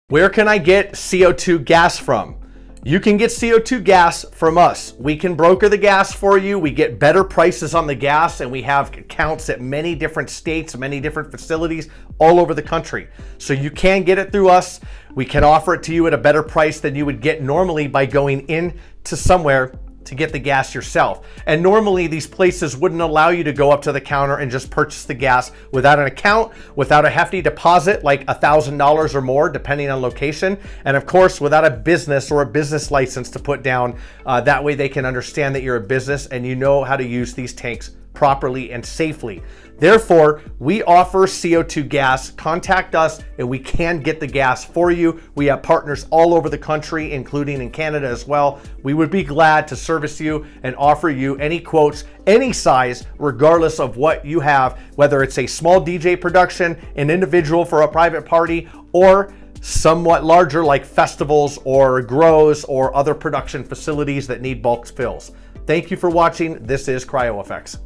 Where can I get CO2 gas from? You can get CO2 gas from us. We can broker the gas for you. We get better prices on the gas, and we have accounts at many different states, many different facilities all over the country. So you can get it through us. We can offer it to you at a better price than you would get normally by going into somewhere to get the gas yourself. And normally these places wouldn't allow you to go up to the counter and just purchase the gas without an account, without a hefty deposit like $1,000 or more depending on location, and of course without a business or a business license to put down. That way they can understand that you're a business and you know how to use these tanks properly and safely. Therefore, we offer CO2 gas. Contact us and we can get the gas for you. We have partners all over the country, including in Canada as well. We would be glad to service you and offer you any quotes, any size, regardless of what you have, whether it's a small DJ production, an individual for a private party, or somewhat larger like festivals or grows or other production facilities that need bulk fills. Thank you for watching. This is CryoFX.